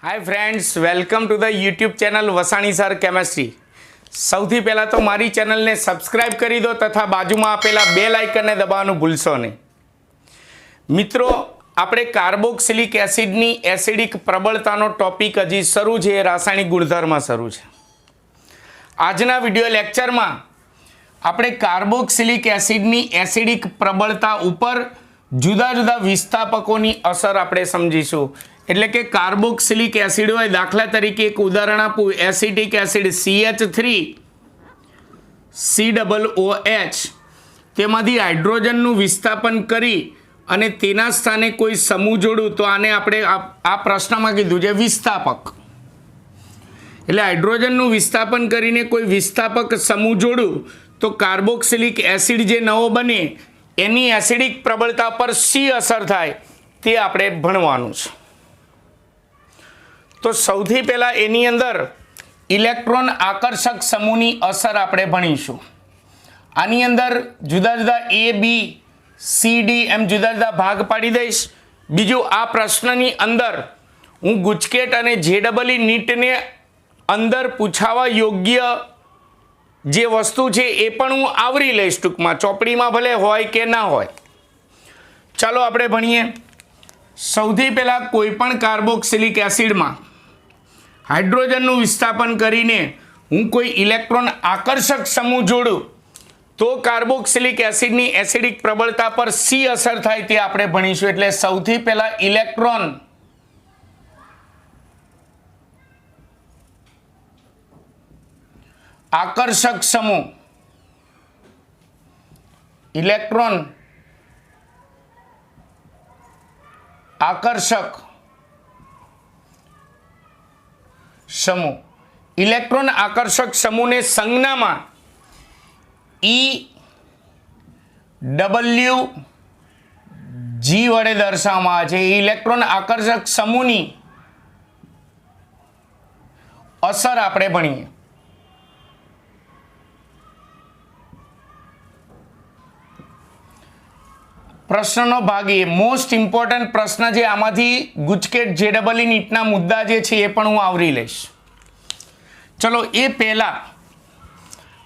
Hi friends, welcome to the YouTube channel Vasani sir chemistry. સૌથી પહેલાં તો મારી ચેનલને સબસ્ક્રાઇબ કરી દો તથા બાજુમાં આપેલા બેલ આઇકનને દબાવવાનું ભૂલશો નહીં। મિત્રો, આપણે કાર્બોક્સિલિક એસિડની એસિડિક પ્રબળતાનો ટોપિક હજી શરૂ છે, રાસાયણિક ગુણધર્મ શરૂ છે। આજના વિડિયો લેક્ચરમાં આપણે કાર્બોક્સિલિક એસિડની એસિડિક પ્રબળતા ઉપર જુદા જુદા વિસ્થાપકોની અસર આપણે સમજીશું। એટલે કે કાર્બોક્સિલિક એસિડ હોય, દાખલા તરીકે એક ઉદાહરણ આપું, એસિટિક એસિડ CH3COOH, તેમાંથી હાઇડ્રોજનનું વિસ્થાપન કરી અને તેના સ્થાને કોઈ સમૂહ જોડું તો આને આપણે આ પ્રશ્નમાં કીધું છે વિસ્થાપક। એટલે હાઇડ્રોજનનું વિસ્થાપન કરીને કોઈ વિસ્થાપક સમૂહ જોડું તો કાર્બોક્સિલિક એસિડ જે નવો બને એની એસિડિક પ્રબળતા પર શી અસર થાય તે આપણે ભણવાનું છે। તો સૌથી પહેલાં એની અંદર ઇલેક્ટ્રોન આકર્ષક સમૂહની અસર આપણે ભણીશું। આની અંદર જુદા જુદા A, B, C, D એમ જુદા જુદા ભાગ પાડી દઈશ। બીજું, આ પ્રશ્નની અંદર હું ગુજકેટ અને JEE નીટને અંદર પૂછાવા યોગ્ય જે વસ્તુ છે એ પણ હું આવરી લઈશ ટૂંકમાં, ચોપડીમાં ભલે હોય કે ના હોય। ચાલો આપણે ભણીએ। સૌથી પહેલાં કોઈપણ કાર્બોક્સિલિક એસિડમાં હાઇડ્રોજનનું વિસ્થાપન કરીને હું કોઈ ઇલેક્ટ્રોન આકર્ષક સમૂહ જોડું તો કાર્બોક્સિલિક એસિડની એસિડિક પ્રબળતા પર શી અસર થાય તે આપણે ભણીશું। એટલે સૌથી પહેલા ઇલેક્ટ્રોન આકર્ષક સમૂહ, ઇલેક્ટ્રોન આકર્ષક સમૂહ, ઇલેક્ટ્રોન આકર્ષક સમૂહને સંજ્ઞામાં EWG વડે દર્શાવવામાં આવે છે। ઇલેક્ટ્રોન આકર્ષક સમૂહની અસર આપણે ભણીએ। પ્રશ્નનો ભાગ એ મોસ્ટ ઇમ્પોર્ટન્ટ પ્રશ્ન છે, આમાંથી ગુજકેટ JEE નીટના મુદ્દા જે છે એ પણ હું આવરી લઈશ। ચલો, એ પહેલા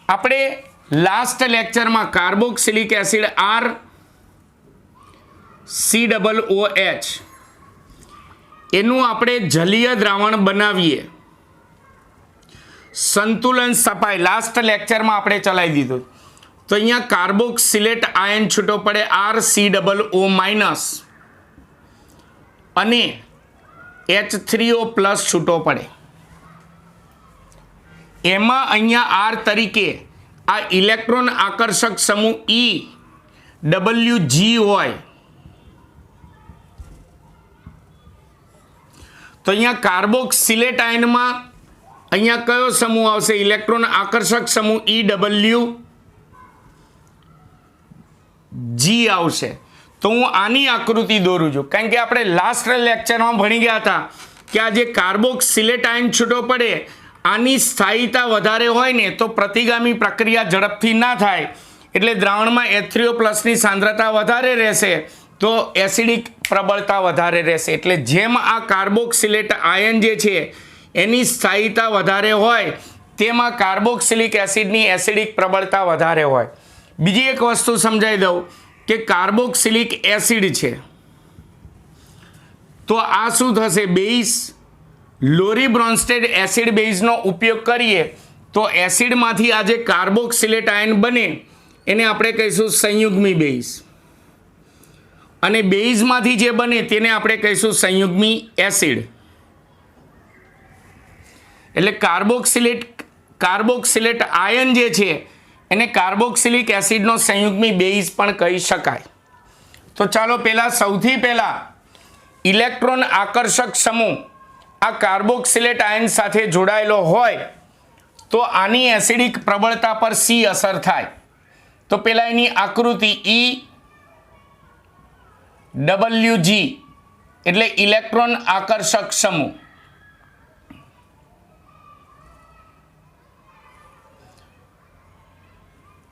આપણે લાસ્ટ લેક્ચરમાં કાર્બોક્સિલિક એસિડ RCOOH એનું આપણે જલીય દ્રાવણ બનાવીએ, સંતુલન સફાઈ લાસ્ટ લેક્ચરમાં આપણે ચલાવી દીધું। તો અહીંયા કાર્બોક્સિલેટ આયન છૂટો પડે RCOO- અને H3O+ છૂટો પડે। એમાં અહીંયા R તરીકે આ ઇલેક્ટ્રોન આકર્ષક સમૂહ EWG હોય તો અહીંયા કાર્બોક્સિલેટ આયનમાં અહીંયા કયો સમૂહ આવશે? ઇલેક્ટ્રોન આકર્ષક સમૂહ EWG આવશે। તો હું આની આકૃતિ દોરું છું, કારણ કે આપણે લાસ્ટ લેક્ચરમાં ભણી ગયા હતા કે આ જે કાર્બોક્સિલેટ આયન છૂટો પડે આની સ્થાયીતા વધારે હોય ને તો પ્રતિગામી પ્રક્રિયા ઝડપથી ના થાય, એટલે દ્રાવણમાં H3O+ સાંદ્રતા વધારે રહેશે તો એસિડિક પ્રબળતા વધારે રહેશે। એટલે જેમ આ કાર્બોક્સિલેટ આયન જે છે એની સ્થાયીતા વધારે હોય તેમાં કાર્બોક્સિલિક એસિડની એસિડિક પ્રબળતા વધારે હોય। બીજી એક વસ્તુ સમજાવી દઉં કે કાર્બોક્સિલિક એસિડ છે તો આ શું થશે? બેઝ લોરી બ્રોન્સ્ટેડ એસિડ બેઝનો ઉપયોગ કરીએ તો એસિડમાંથી આ જે કાર્બોક્સિલેટ આયન બને એને આપણે કહીશું સંયુગ્મી બેઝ, અને બેઝમાંથી જે બને તેને આપણે કહીશું સંયુગ્મી એસિડ। એટલે કાર્બોક્સિલેટ આયન જે છે એને કાર્બોક્સિલિક એસિડનો સંયુગ્મી બેઝ પણ કહી શકાય। તો ચાલો સૌથી પહેલા ઇલેક્ટ્રોન આકર્ષક સમૂહ આ કાર્બોક્સિલેટ આયન સાથે જોડાયેલો હોય તો આની એસિડિક પ્રબળતા પર શી અસર થાય? તો પહેલા એની આકૃતિ EWG એટલે ઇલેક્ટ્રોન આકર્ષક સમૂહ,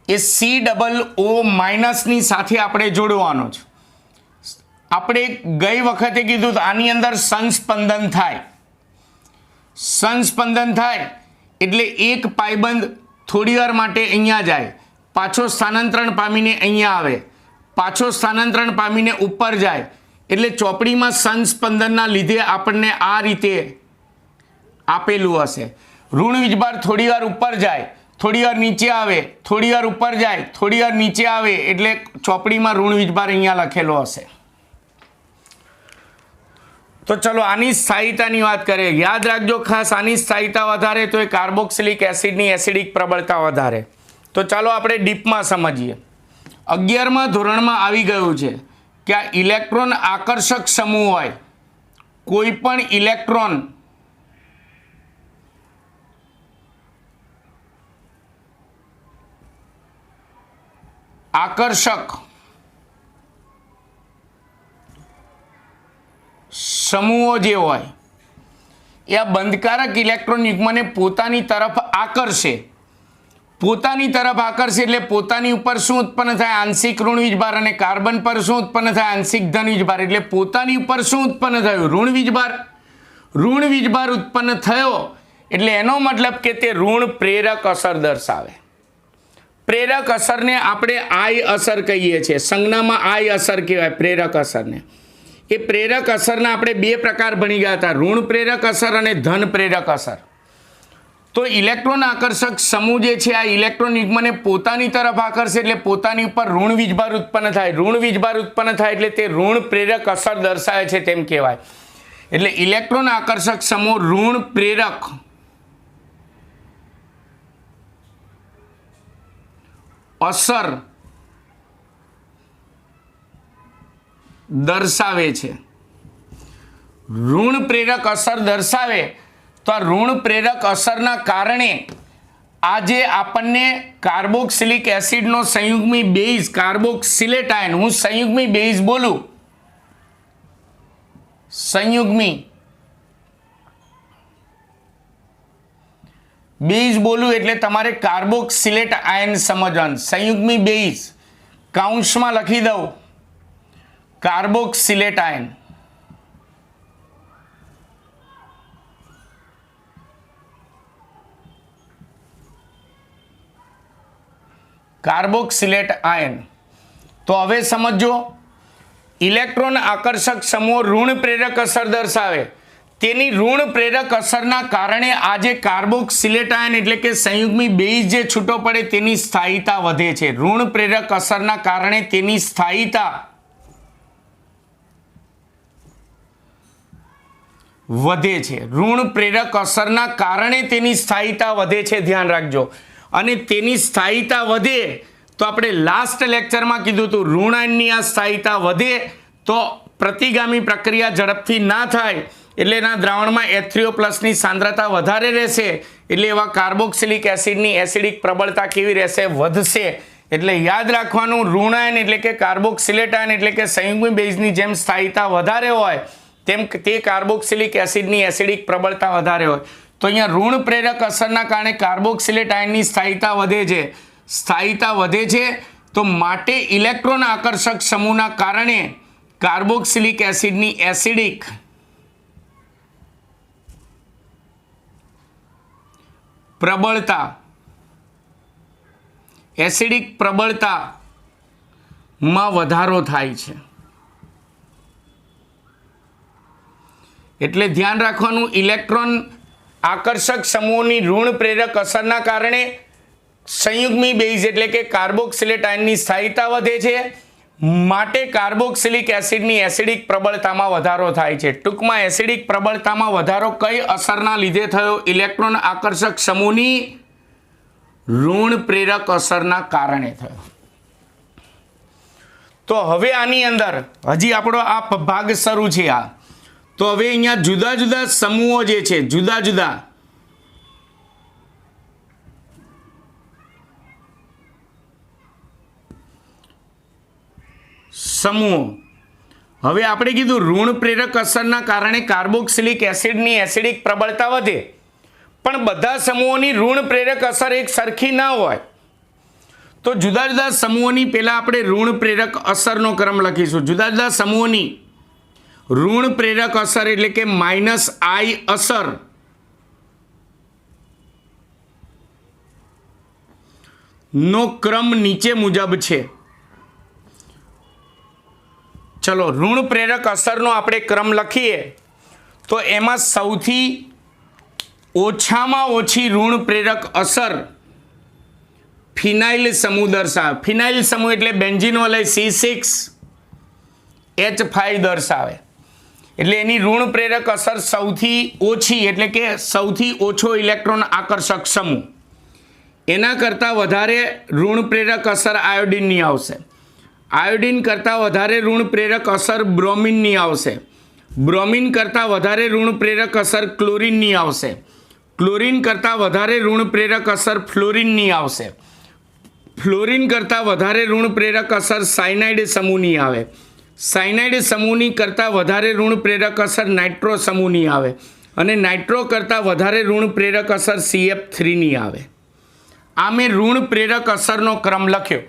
એ COO- ની સાથે આપણે જોડવાનો છે। આપણે ગઈ વખતે કીધું તો આની અંદર સંસ્પંદન થાય, સંસ્પંદન થાય એટલે એક પાયબંધ થોડી વાર માટે અહીંયા જાય, પાછો સ્થાનાંતરણ પામીને અહીંયા આવે, પાછો સ્થાનાંતરણ પામીને ઉપર જાય, એટલે ચોપડીમાં સંસ્પંદનના લીધે આપણને આ રીતે આપેલું હશે. ઋણ વીજભાર થોડી વાર ઉપર જાય, થોડી વાર નીચે આવે, થોડી વાર ઉપર જાય, થોડી વાર નીચે આવે, એટલે ચોપડીમાં ઋણ વીજભાર અહીંયા લખેલો હશે. તો ચલો આની સ્થાયીતાની વાત કરીએ. યાદ રાખજો ખાસ, આની સ્થાયીતા વધારે તો એ કાર્બોક્સિલિક એસિડની એસિડિક પ્રબળતા વધારે. તો ચાલો આપણે ડીપમાં સમજીએ. 11મા ધોરણમાં આવી ગયું છે કે આ ઇલેક્ટ્રોન આકર્ષક સમૂહ હોય, કોઈ પણ ઇલેક્ટ્રોન આકર્ષક સમૂહો જે હોય એ આ બંધકારક ઇલેક્ટ્રોન યુગ્મને પોતાની તરફ આકર્ષે. પોતાની તરફ આકર્ષે એટલે પોતાની ઉપર શું ઉત્પન્ન થાય? આંશિક ઋણ વીજભાર. અને કાર્બન પર શું ઉત્પન્ન થાય? આંશિક ધન વીજભાર. એટલે પોતાની ઉપર શું ઉત્પન્ન થયું? ઋણ વીજભાર. ઋણ વીજભાર ઉત્પન્ન થયો એટલે એનો મતલબ કે તે ઋણ પ્રેરક અસર દર્શાવે. પ્રેરક અસરને આપણે આઈ અસર કહીએ છીએ. સંજ્ઞામાં આઈ અસર કહેવાય પ્રેરક અસરને. એ પ્રેરક અસરના આપણે બે પ્રકાર ભણી ગયા હતા, ઋણ પ્રેરક અસર અને ધન પ્રેરક અસર. તો ઇલેક્ટ્રોન આકર્ષક સમૂહ જે છે આ ઇલેક્ટ્રોન યુગ્મને પોતાની તરફ આકર્ષે એટલે પોતાની ઉપર ઋણ વીજભાર ઉત્પન્ન થાય. ઋણ વીજભાર ઉત્પન્ન થાય એટલે તે ઋણ પ્રેરક અસર દર્શાવે છે તેમ કહેવાય. એટલે ઇલેક્ટ્રોન આકર્ષક સમૂહ ઋણ પ્રેરક અસર દર્શાવે છે. ઋણ પ્રેરક અસર દર્શાવે તો આ ઋણ પ્રેરક અસરના કારણે આજે આપણને કાર્બોક્સિલિક એસિડનો સંયુગ્મી બેઝ કાર્બોક્સિલેટ આયન, હું સંયુગ્મી બેઝ બોલું, સંયુગ્મી બેઝ બોલું એટલે તમારે કાર્બોક્સિલેટ આયન સમજવાનું. સંયુગ્મી બેઝ કાઉન્સમાં લખી દઉં કાર્બોક્સિલેટ આયન. Carboxylate ion. તો હવે સમજો, ઇલેક્ટ્રોન આકર્ષક સમૂહ ઋણ પ્રેરક અસર દર્શાવે, તેની ઋણ પ્રેરક અસરના કારણે આજે કાર્બોક્સિલેટ આયન એટલે કે સંયુગ્મી બેઝ જે છૂટો પડે તેની સ્થાયીતા વધે છે. ઋણ પ્રેરક અસરના કારણે તેની સ્થાયીતા વધે છે. ઋણ પ્રેરક અસરના કારણે તેની સ્થાયીતા વધે છે, ધ્યાન રાખજો. અને તેની સ્થાયીતા વધે તો આપણે લાસ્ટ લેક્ચરમાં કીધું હતું ઋણ આયનની આ સ્થાયીતા વધે તો પ્રતિગામી પ્રક્રિયા ઝડપથી ના થાય એટલે એના દ્રાવણમાં H3O+ ની સાંદ્રતા વધારે રહેશે, એટલે એવા કાર્બોક્સિલિક એસિડની એસિડિક પ્રબળતા કેવી રહેશે? વધશે. એટલે યાદ રાખવાનું, ઋણ આયન એટલે કે કાર્બોક્સિલેટ આયન એટલે કે સંયુગ્મી બેઝની જેમ સ્થાયીતા વધારે હોય તેમ તે કાર્બોક્સિલિક એસિડની એસિડિક પ્રબળતા વધારે હોય. તો અહીંયા ઋણ પ્રેરક અસરના કારણે કાર્બોક્સિલેટ આયનની સ્થાયીતા વધે છે. સ્થાયીતા વધે છે તો માટે ઇલેક્ટ્રોન આકર્ષક સમૂહના કારણે કાર્બોક્સિલિક એસિડની એસિડિક પ્રબળતા એસિડિક પ્રબળતામાં વધારો થાય છે. એટલે ધ્યાન રાખવાનું, ઇલેક્ટ્રોન આકર્ષક સમૂહની ઋણ પ્રેરક અસરના કારણે સંયુગ્મી બેઝ એટલે કે કાર્બોક્સિલેટ આયનની સ્થાયીતા વધે છે, માટે કાર્બોક્સિલિક એસિડની એસિડિક પ્રબળતામાં વધારો થાય છે. ટૂંકમાં એસિડિક પ્રબળતામાં વધારો કઈ અસરના લીધે થયો? ઇલેક્ટ્રોન આકર્ષક સમૂહની ઋણ પ્રેરક અસરના કારણે થયો. તો હવે આની અંદર હજી આપણો આ ભાગ શરૂ છે. તો હવે અહીંયા જુદા જુદા સમૂહો જે છે, જુદા જુદા સમૂહો. હવે આપણે કીધું ઋણ પ્રેરક અસરના કારણે કાર્બોક્સિલિક એસિડની એસિડિક પ્રબળતા વધે, પણ બધા સમૂહોની ઋણ પ્રેરક અસર એક સરખી ના હોય. તો જુદા જુદા સમૂહોની પહેલા આપણે ઋણ પ્રેરક અસરનો ક્રમ લખીશું. જુદા જુદા સમૂહોની ઋણ પ્રેરક અસર એટલે કે -I અસર નો ક્રમ નીચે મુજબ છે. ચલો ઋણ પ્રેરક અસરનો આપણે ક્રમ લખીએ તો એમાં સૌથી ઓછામાં ઓછી ઋણ પ્રેરક અસર ફિનાઇલ સમૂહ દર્શાવે. ફિનાઇલ સમૂહ એટલે બેન્ઝીન વલય C6H5 દર્શાવે. એટલે એની ઋણ પ્રેરક અસર સૌથી ઓછી એટલે કે સૌથી ઓછો ઇલેક્ટ્રોન આકર્ષક સમૂહ. એના કરતાં વધારે ઋણ પ્રેરક અસર આયોડિનની આવશે. આયોડિન કરતાં વધારે ઋણ પ્રેરક અસર બ્રોમિનની આવશે. બ્રોમિન કરતાં વધારે ઋણ પ્રેરક અસર ક્લોરિનની આવશે. ક્લોરિન કરતાં વધારે ઋણ પ્રેરક અસર ફ્લોરિનની આવશે. ફ્લોરિન કરતાં વધારે ઋણ પ્રેરક અસર સાયનાઇડ સમૂહની આવે. સાયનાઇડ સમૂહની કરતાં વધારે ઋણ પ્રેરક અસર નાઇટ્રો સમૂહની આવે. અને નાઇટ્રો કરતાં વધારે ઋણ પ્રેરક અસર CF3ની આવે. આ મેં ઋણ પ્રેરક અસરનો ક્રમ લખ્યો.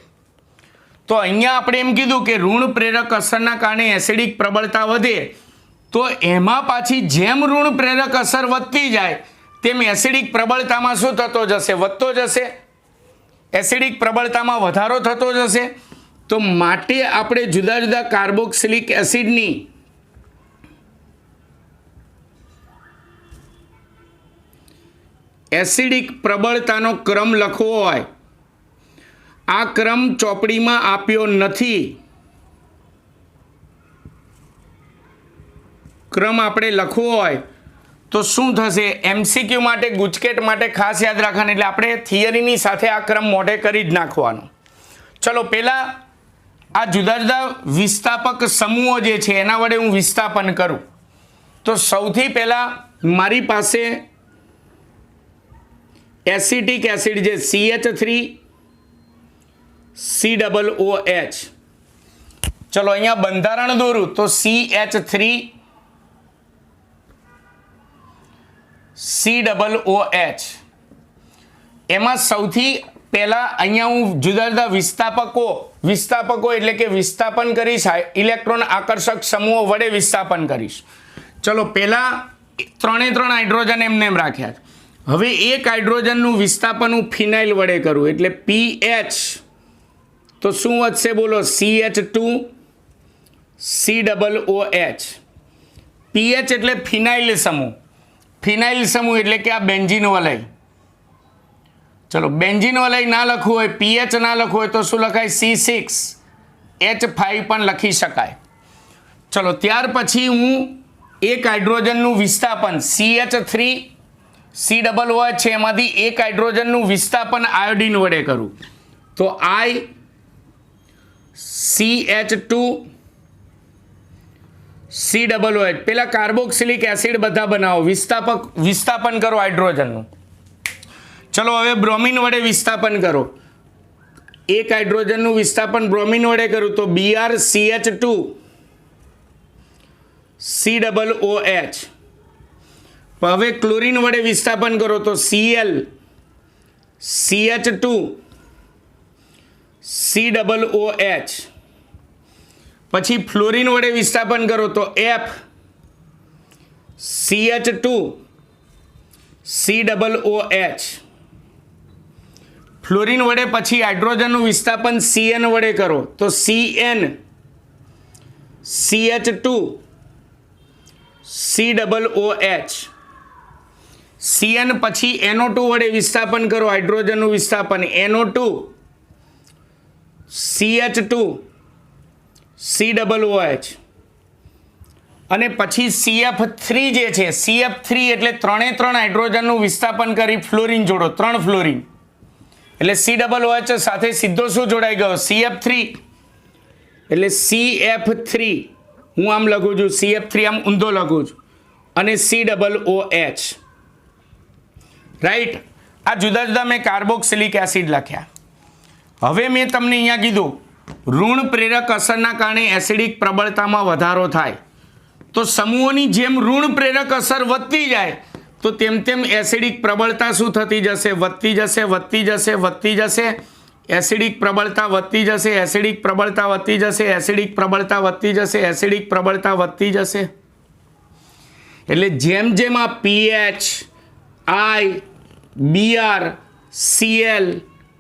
તો અહીંયા આપણે એમ કીધું કે ઋણ પ્રેરક અસરના કારણે એસિડિક પ્રબળતા વધે તો એમાં પાછી જેમ ઋણ પ્રેરક અસર વધતી જાય તેમ એસિડિક પ્રબળતામાં શું થતો જશે? વધતો જશે. એસિડિક પ્રબળતામાં વધારો થતો જશે. તો માટે આપણે જુદા જુદા કાર્બોક્સિલિક એસિડની એસિડિક પ્રબળતાનો ક્રમ લખવો હોય, આ ક્રમ ચોપડીમાં આપ્યો નથી. ક્રમ આપણે લખવો હોય તો શું થશે? MCQ માટે ગુજકેટ માટે ખાસ યાદ રાખવાનું. એટલે આપણે થિયરીની સાથે આ ક્રમ મોઢે કરી જ નાખવાનો. ચલો પહેલાં આ જુદા જુદા વિસ્થાપક સમૂહો જે છે એના વડે હું વિસ્થાપન કરું. તો સૌથી પહેલાં મારી પાસે એસિટિક એસિડ જે CH3COOH. ચલો અહીંયા બંધારણ દોરું તો CH3COOH. એમાં સૌથી પહેલાં અહીંયા હું જુદા જુદા વિસ્થાપકો એટલે કે વિસ્થાપન કરીશ, ઇલેક્ટ્રોન આકર્ષક સમૂહો વડે વિસ્થાપન કરીશ. ચલો પહેલાં 3 હાઇડ્રોજન એમને એમ રાખ્યા. હવે એક હાઇડ્રોજનનું વિસ્થાપન હું ફિનાઇલ વડે કરું એટલે PH. તો શું વધશે બોલો? CH2COOH. PH એટલે ફિનાઇલ સમૂહ. ફિનાઇલ સમૂહ એટલે કે આ બેન્ઝીન વલય. ચલો બેન્ઝીન વલય ના લખવું હોય, PH ના લખવું હોય તો શું લખાય? C6H5 પણ લખી શકાય. ચલો ત્યાર પછી હું એક હાઇડ્રોજનનું વિસ્થાપન CH3COOH છે એમાંથી એક હાઇડ્રોજનનું વિસ્થાપન આયોડિન વડે કરું તો CH2COOH. પેલા કાર્બોક્સિલિક એસિડ બધા બનાવો, વિસ્થાપન કરો હાઇડ્રોજનનું. ચલો હવે બ્રોમિન વડે વિસ્થાપન કરો. એક હાઇડ્રોજનનું વિસ્થાપન બ્રોમિન વડે કરું તો BrCH2COOH. હવે ક્લોરિન વડે વિસ્થાપન કરો તો ClCH2COOH. પછી ફ્લોરિન વડે વિસ્થાપન કરો તો FCH2COOH. ફ્લોરિન વડે પછી હાઇડ્રોજનનું વિસ્થાપન CN વડે કરો તો CnCH2COOH. CN પછી NO2 વડે વિસ્થાપન કરો, હાઇડ્રોજનનું વિસ્થાપન NO2CH2COOH. અને પછી CF3 જે છે, CF3 એટલે 3 હાઇડ્રોજનનું વિસ્થાપન કરી ફ્લોરિન જોડો, 3 ફ્લોરિન એટલે COOH સાથે સીધો શું જોડાઈ ગયો? CF3. એટલે CF3 હું આમ લખું છું, CF3 આમ ઊંધો લખું છું અને COOH. રાઈટ. આ જુદા જુદા મેં કાર્બોક્સિલિક એસિડ લખ્યા. હવે મેં તમને અહીંયા કીધું ઋણ પ્રેરક અસરના કારણે એસિડિક પ્રબળતામાં વધારો થાય. તો સમૂહોની જેમ ઋણ પ્રેરક અસર વધતી જાય તો તેમ તેમ એસિડિક પ્રબળતા શું થતી જશે? વધતી જશે. એસિડિક પ્રબળતા વધતી જશે. એસિડિક પ્રબળતા વધતી જશે. એટલે જેમ જેમ આ PH, I, Br, Cl,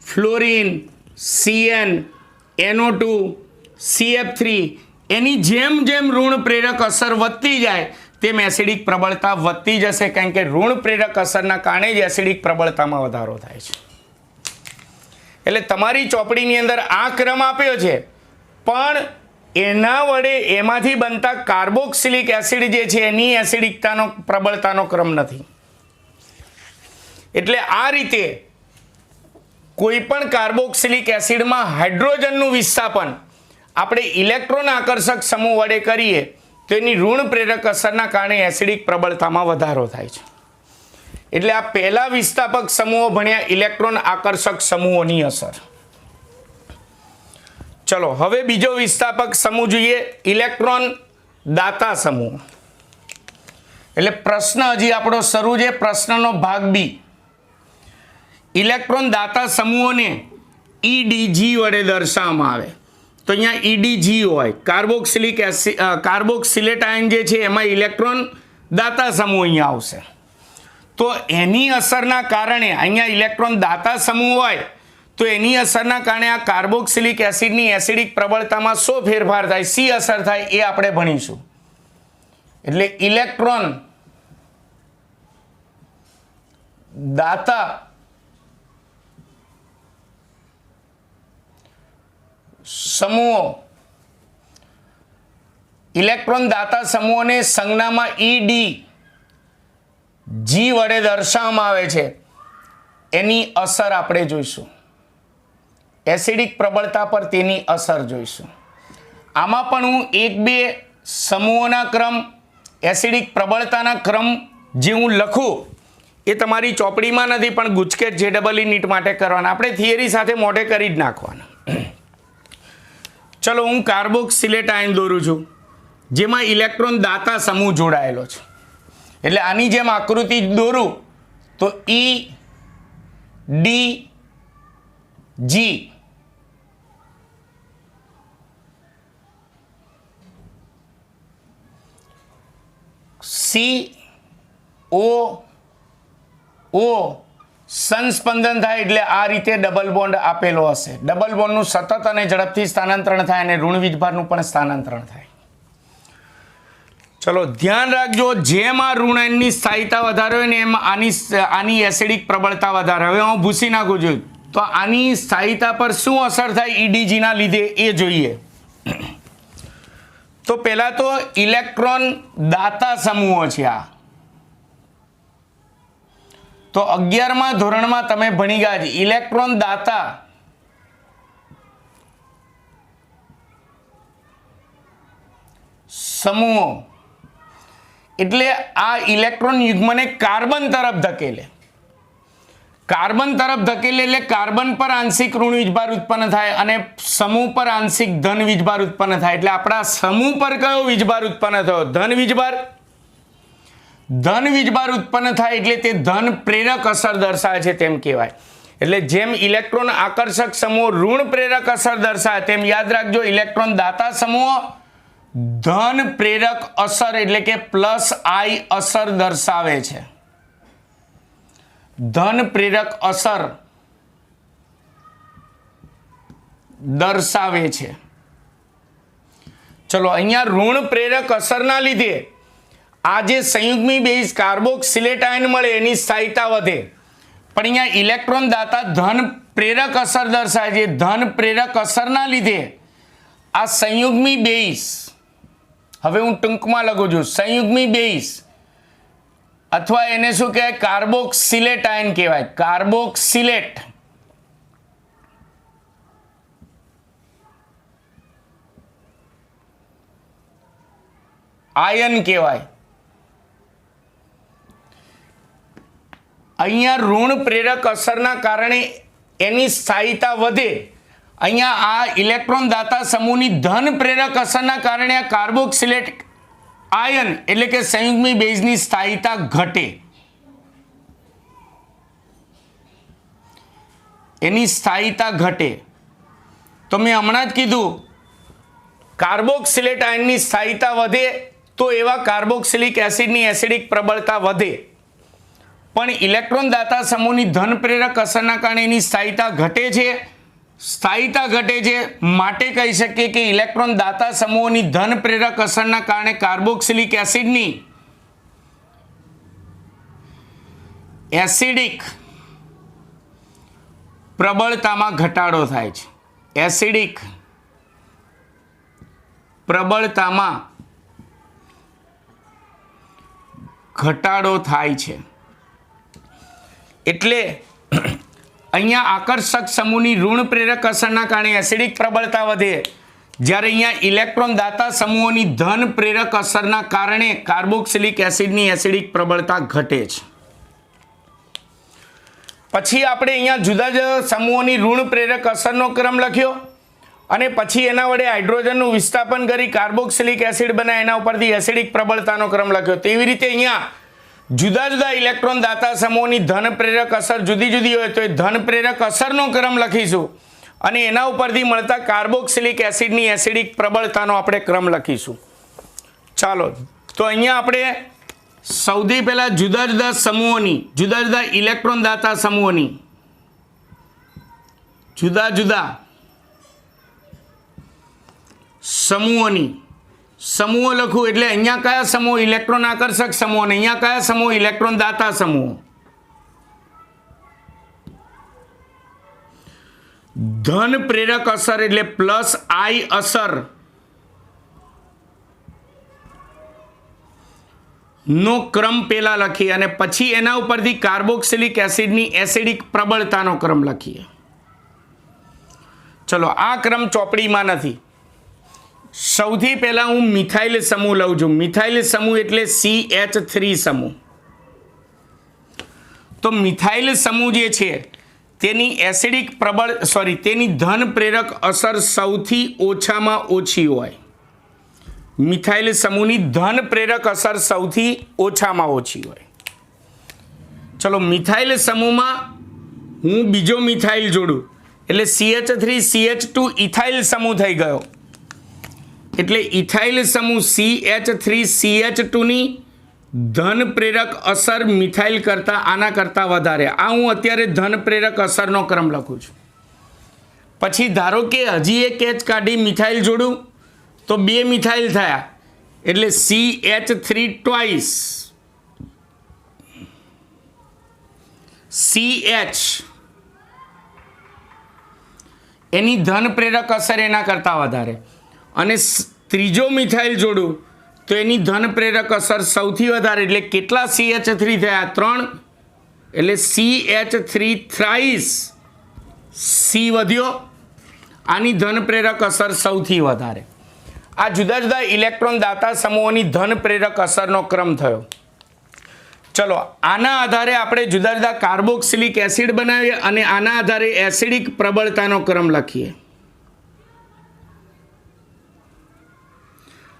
fluorine, CN, NO2, CF3 એની જેમ જેમ ઋણ પ્રેરક અસર વધતી જાય તેમ એસિડિક પ્રબળતા વધતી જશે, કારણ કે ઋણ પ્રેરક અસરના કારણે જ એસિડિક પ્રબળતામાં વધારો થાય છે. એટલે તમારી ચોપડીની અંદર આ ક્રમ આપ્યો છે, પણ એના વડે એમાંથી બનતા કાર્બોક્સિલિક એસિડ જે છે એની એસિડિકતાનો પ્રબળતાનો ક્રમ નથી. એટલે આ રીતે કોઈ પણ કાર્બોક્સિલિક એસિડમાં હાઇડ્રોજનનું વિસ્થાપન આપણે ઇલેક્ટ્રોન આકર્ષક સમૂહ વડે કરીએ તો એની ઋણ પ્રેરક અસરના કારણે એસિડિક પ્રબળતામાં વધારો થાય છે. એટલે આ પહેલા વિસ્થાપક સમૂહો ભણ્યા ઇલેક્ટ્રોન આકર્ષક સમૂહોની અસર. ચલો હવે બીજો વિસ્થાપક સમૂહ જોઈએ, ઇલેક્ટ્રોન દાતા સમૂહ. એટલે પ્રશ્ન હજી આપણો શરૂ છે, પ્રશ્નનો ભાગ બી. ઇલેક્ટ્રોન દાતા સમૂહોને EDG વડે દર્શાવવામાં આવે. તો અહીંયા EDG હોય, કાર્બોક્સિલેટ આયન જે છે એમાં ઇલેક્ટ્રોન દાતા સમૂહ અહીંયા આવશે. તો એની અસરના કારણે અહીંયા ઇલેક્ટ્રોન દાતા સમૂહ હોય તો એની અસરના કારણે આ કાર્બોક્સિલિક એસિડની એસિડિક પ્રબળતામાં શું ફેરફાર થાય, શી અસર થાય એ આપણે ભણીશું. એટલે ઇલેક્ટ્રોન દાતા સમૂહો, ઇલેક્ટ્રોન દાતા સમૂહોને સંજ્ઞામાં EDG વડે દર્શાવવામાં આવે છે. એની અસર આપણે જોઈશું, એસિડિક પ્રબળતા પર તેની અસર જોઈશું. આમાં પણ હું એક બે સમૂહોના ક્રમ, એસિડિક પ્રબળતાના ક્રમ જે હું લખું એ તમારી ચોપડીમાં નથી, પણ ગુજકેટ JEE નીટ માટે કરવાના, આપણે થિયરી સાથે મોઢે કરી જ નાખવાના. ચલો હું કાર્બોક્સિલેટ આયન દોરું છું જેમાં ઇલેક્ટ્રોન દાતા સમૂહ જોડાયેલો છે. એટલે આની જેમ આકૃતિ દોરું તો EDG COO સંસ્પંદન થાય એટલે આ રીતે ડબલ બોન્ડ આપેલો હશે. ડબલ બોન્ડનું સતત અને ઝડપથી સ્થાનાંતરણ થાય અને ઋણ વીજભારનું પણ સ્થાનાંતરણ થાય. ચલો ધ્યાન રાખજો, જેમ આ ઋણ આયનની સ્થાયિતા વધારે હોય ને એમ આની એસિડિક પ્રબળતા વધારે. હવે હું ભૂસી નાખું છું તો આની સ્થાયિતા પર શું અસર થાય EDG ના લીધે એ જોઈએ. તો પહેલા તો ઇલેક્ટ્રોન દાતા સમૂહો છે આ. તો 11મા ધોરણમાં તમે ભણી ગયા છે ઇલેક્ટ્રોન દાતા સમૂહો. એટલે આ ઇલેક્ટ્રોન યુગ્મને કાર્બન તરફ ધકેલે. કાર્બન તરફ ધકેલે એટલે કાર્બન પર આંશિક ઋણ વીજભાર ઉત્પન્ન થાય અને સમૂહ પર આંશિક ધન વીજભાર ઉત્પન્ન થાય. એટલે આપણા સમૂહ પર કયો વીજભાર ઉત્પન્ન થયો? ધન વીજભાર. ધન વીજભાર ઉત્પન્ન થાય એટલે તે ધન પ્રેરક અસર દર્શાવે છે તેમ કહેવાય. એટલે જેમ ઇલેક્ટ્રોન આકર્ષક સમૂહ ઋણ પ્રેરક અસર દર્શાવે તેમ યાદ રાખજો ઇલેક્ટ્રોન દાતા સમૂહ ધન પ્રેરક અસર એટલે કે +I અસર દર્શાવે છે. ધન પ્રેરક અસર દર્શાવે છે. ચલો અહીંયા ઋણ પ્રેરક અસરના લીધે આ જે સંયુગ્મી બેઝ કાર્બોક્સિલેટ આયન મળે એની સ્થાયિતા વધે, પણ અહીંયા ઇલેક્ટ્રોન દાતા ધન પ્રેરક અસર દર્શાવે છે. ધન પ્રેરક અસરના લીધે આ સંયુગ્મી બેઝ, હવે હું ટૂંકમાં લખું છું, સંયુગ્મી બેઝ અથવા એને શું કહેવાય? કાર્બોક્સિલેટ આયન કહેવાય. કાર્બોક્સિલેટ આયન કહેવાય. અહીંયા ઋણ પ્રેરક અસરના કારણે એની સ્થાયિતા વધે. અહીંયા આ ઇલેક્ટ્રોન દાતા સમૂહની ધન પ્રેરક અસરના કારણે આ કાર્બોક્સિલેટ આયન એટલે કે સંયુગ્મી બેઝની સ્થાયિતા ઘટે. એની સ્થાયિતા ઘટે. તો મેં હમણાં જ કીધું કાર્બોક્સિલેટ આયનની સ્થાયિતા વધે તો એવા કાર્બોક્સિલિક એસિડની એસિડિક પ્રબળતા વધે. પણ ઇલેક્ટ્રોન દાતા સમૂહની ધન પ્રેરક અસરના કારણે એની સ્થાયીતા ઘટે છે. સ્થાયીતા ઘટે છે માટે કહી શકીએ કે ઇલેક્ટ્રોન દાતા સમૂહોની ધન પ્રેરક અસરના કારણે કાર્બોક્સિલિક એસિડની એસિડિક પ્રબળતામાં ઘટાડો થાય છે. એસિડિક પ્રબળતામાં ઘટાડો થાય છે. એટલે અહીંયા આકર્ષક સમૂહની ઋણ પ્રેરક અસરના કારણે એસિડિક પ્રબળતા વધે, જ્યારે અહીંયા ઇલેક્ટ્રોન દાતા સમૂહોની ધન પ્રેરક અસરના કારણે કાર્બોક્સિલિક એસિડની એસિડિક પ્રબળતા ઘટે છે. પછી આપણે અહીંયા જુદા જુદા સમૂહોની ઋણ પ્રેરક અસરનો ક્રમ લખ્યો અને પછી એના વડે હાઇડ્રોજનનું વિસ્થાપન કરી કાર્બોક્સિલિક એસિડ બનાવે, એના ઉપરથી એસિડિક પ્રબળતાનો ક્રમ લખ્યો. તેવી રીતે અહીંયા જુદા જુદા ઇલેક્ટ્રોન દાતા સમૂહોની ધન પ્રેરક અસર જુદી જુદી હોય તો એ ધન પ્રેરક અસરનો ક્રમ લખીશું અને એના ઉપરથી મળતા કાર્બોક્સિલિક એસિડની એસિડિક પ્રબળતાનો આપણે ક્રમ લખીશું. ચાલો, તો અહીંયા આપણે સૌથી પહેલા જુદા જુદા સમૂહોની, જુદા જુદા ઇલેક્ટ્રોન દાતા સમૂહોની, જુદા જુદા સમૂહોની, સમૂહો લખું એટલે અહીંયા કયા સમૂહ ઇલેક્ટ્રોન આકર્ષક સમૂહ અને અહીંયા કયા સમૂહ ઇલેક્ટ્રોન દાતા સમૂહ. ધન પ્રેરક અસર એટલે પ્લસ આઈ અસર નો ક્રમ પેલા લખીએ અને પછી એના ઉપરથી કાર્બોક્સિલિક એસિડની એસિડિક પ્રબળતાનો ક્રમ લખીએ. ચલો, આ ક્રમ ચોપડીમાં નથી. સૌથી પહેલા હું મિથાઇલ સમૂહ લઉં છું. મિથાઇલ સમૂહ એટલે CH3 સમૂહ. તો મિથાઇલ સમૂહ જે છે તેની એસિડિક તેની ધન પ્રેરક અસર સૌથી ઓછામાં ઓછી હોય. મિથાઇલ સમૂહની ધન પ્રેરક અસર સૌથી ઓછામાં ઓછી હોય. ચલો, મિથાઇલ સમૂહમાં હું બીજો મિથાઇલ જોડું એટલે CH3CH2 ઇથાઇલ સમૂહ થઈ ગયો. એટલે ઇથાઇલ સમૂહ CH3CH2ની ધન પ્રેરક અસર મિથાઇલ કરતાં આના કરતાં વધારે. આ હું અત્યારે ધન પ્રેરક અસરનો ક્રમ લખું છું. પછી ધારો કે હજી એક H કાઢી મિથાઇલ જોડું તો બે મિથાઇલ થયા એટલે CH3 ટ્વાઇસ CH એની ધન પ્રેરક અસર એના કરતાં વધારે. અને ત્રીજો મિથાઇલ જોડું તો એની ધન પ્રેરક અસર સૌથી વધારે એટલે કેટલા CH3 થયા? 3 એટલે CH3 થ્રાઇસ C વધ્યો. આની ધન પ્રેરક અસર સૌથી વધારે. આ જુદા જુદા ઇલેક્ટ્રોન દાતા સમૂહોની ધન પ્રેરક અસરનો ક્રમ થયો. ચલો, આના આધારે આપણે જુદા જુદા કાર્બોક્સિલિક એસિડ બનાવીએ અને આના આધારે એસિડિક પ્રબળતાનો ક્રમ લખીએ.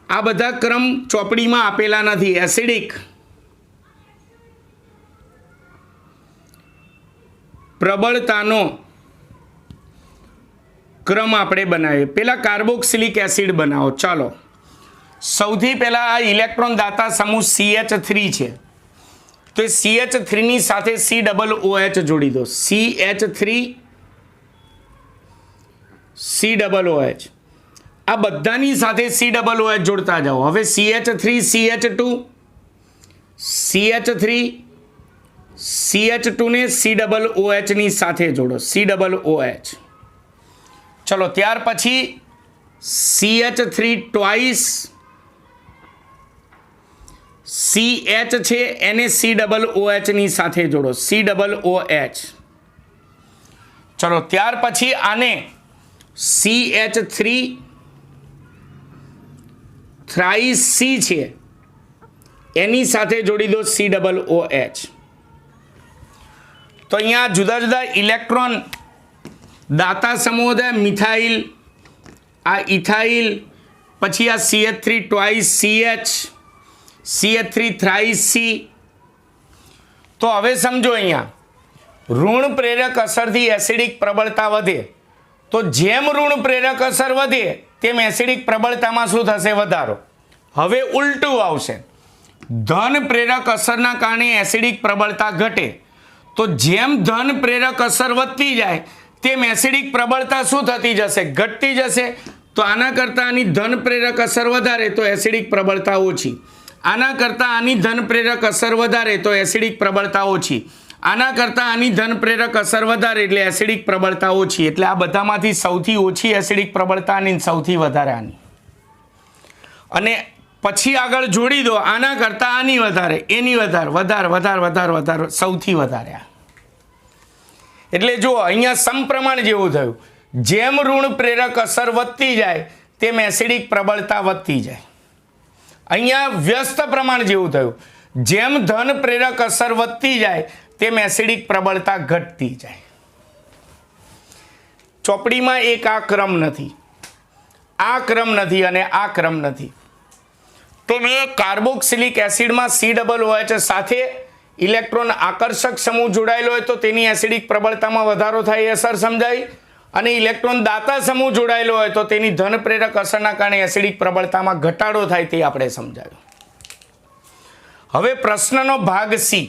આ બધા ક્રમ ચોપડીમાં આપેલા નથી. એસિડિક પ્રબળતાનો ક્રમ આપણે બનાવીએ. પહેલા કાર્બોક્સિલિક એસિડ બનાવો. ચાલો, સૌથી પહેલા આ ઇલેક્ટ્રોન દાતા સમૂહ CH3 છે તો CH3 ની સાથે COOH જોડી દો. CH3 COOH આ બધાની સાથે COOH જોડતા જાઓ. હવે CH3 CH2 CH3 CH2 ને COOH ની સાથે જોડો. COOH. ચલો, ત્યાર પછી CH3 ટ્વાઇસ CH છે એને COOH ની સાથે જોડો. COOH. ચલો, ત્યાર પછી આને CH3 થ્રાઇસ C છે એની સાથે જોડી દો. COOH. તો અહીંયા જુદા જુદા ઇલેક્ટ્રોન દાતા સમૂહ છે. મિથાઇલ, આ ઇથાઇલ, પછી આ CH3 twice CH, CH3 thrice C. તો હવે સમજો, અહીંયા ઋણ પ્રેરક અસરથી એસિડિક પ્રબળતા વધે તો જેમ ઋણ પ્રેરક અસર વધે તેમ એસિડિક પ્રબળતામાં શું થશે? વધારો. હવે ઉલટું આવશે. ધન પ્રેરક અસરના કારણે એસિડિક પ્રબળતા ઘટે, તો જેમ ધન પ્રેરક અસર વધતી જાય તેમ એસિડિક પ્રબળતા શું થતી જશે? ઘટતી જશે. તો આના કરતાં આની ધન પ્રેરક અસર વધારે તો એસિડિક પ્રબળતા ઓછી, આના કરતાં આની ધન પ્રેરક અસર વધારે તો એસિડિક પ્રબળતા ઓછી, આના કરતાં આની ધન પ્રેરક અસર વધારે એટલે એસિડિક પ્રબળતા ઓછી. એટલે આ બધામાંથી સૌથી ઓછી એસિડિક પ્રબળતા આની, સૌથી વધારે આની. અને પછી આગળ જોડી દો, આના કરતાં આની વધારે, એની વધારે, સૌથી વધારે આ. એટલે જુઓ અહીંયા સમપ્રમાણ જેવું થયું. જેમ ઋણ પ્રેરક અસર વધતી જાય તેમ એસિડિક પ્રબળતા વધતી જાય. અહીંયા વ્યસ્ત પ્રમાણ જેવું થયું. જેમ ધન પ્રેરક અસર વધતી જાય તેમ એસિડિક પ્રબળતા ઘટતી જાય. ચોપડીમાં એક આ ક્રમ નથી, આ ક્રમ નથી અને આ ક્રમ નથી. તો મેં કાર્બોક્સિલિક એસિડમાં COOH સાથે ઇલેક્ટ્રોન આકર્ષક સમૂહ જોડાયેલો હોય તો તેની એસિડિક પ્રબળતામાં વધારો થાય એ અસર સમજાવી, અને ઇલેક્ટ્રોન દાતા સમૂહ જોડાયેલો હોય તો તેની ધન પ્રેરક અસરના કારણે એસિડિક પ્રબળતામાં ઘટાડો થાય તે આપણે સમજાવ્યું. હવે પ્રશ્નનો ભાગ સી.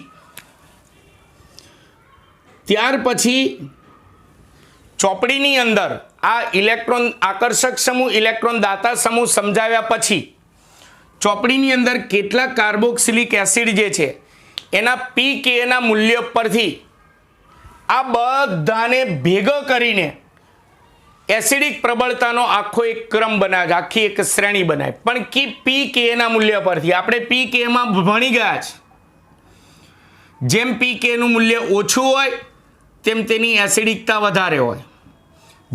ત્યાર પછી ચોપડીની અંદર આ ઇલેક્ટ્રોન આકર્ષક સમૂહ, ઇલેક્ટ્રોન દાતા સમૂહ સમજાવ્યા પછી ચોપડીની અંદર કેટલાક કાર્બોક્સિલિક એસિડ જે છે એના pKના મૂલ્ય પરથી આ બધાને ભેગો કરીને એસિડિક પ્રબળતાનો આખો એક ક્રમ બનાવે, આખી એક શ્રેણી બનાવે. પણ pKના મૂલ્ય પરથી આપણે pKમાં ભણી ગયા છે. જેમ pKનું મૂલ્ય ઓછું હોય તેમ તેની એસિડિકતા વધારે હોય,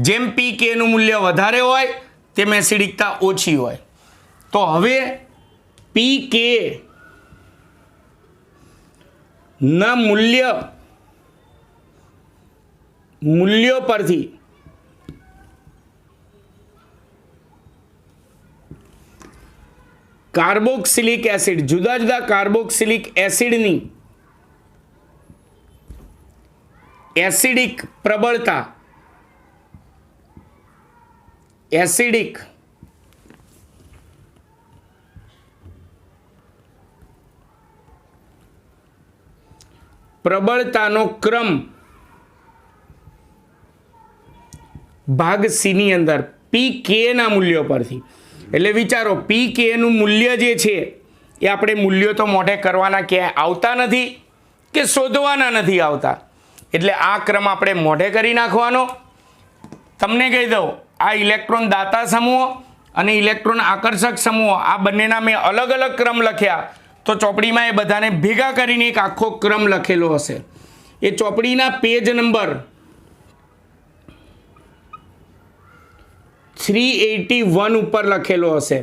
જેમ pKનું મૂલ્ય વધારે હોય તેમ એસિડિકતા ઓછી હોય. તો હવે pK ના મૂલ્યો પરથી કાર્બોક્સિલિક એસિડ, જુદા જુદા કાર્બોક્સિલિક એસિડની એસિડિક પ્રબળતા, એસિડિક પ્રબળતાનો ક્રમ ભાગ સી ની અંદર pKના મૂલ્યો પરથી. એટલે વિચારો pKનું મૂલ્ય જે છે એ આપણે મૂલ્યો તો મોઢે કરવાના ક્યાંય આવતા નથી કે શોધવાના નથી આવતા. એટલે આ ક્રમ આપણે મોઢે કરી નાખવાનો. તમને કહી દઉં, આ ઇલેક્ટ્રોન દાતા સમૂહ અને ઇલેક્ટ્રોન આકર્ષક સમૂહ આ બંનેના મેં અલગ અલગ ક્રમ લખ્યા, તો ચોપડીમાં એ બધાને ભેગા કરીને એક આખો ક્રમ લખેલો હશે. એ ચોપડીના પેજ નંબર 381 ઉપર લખેલો હશે.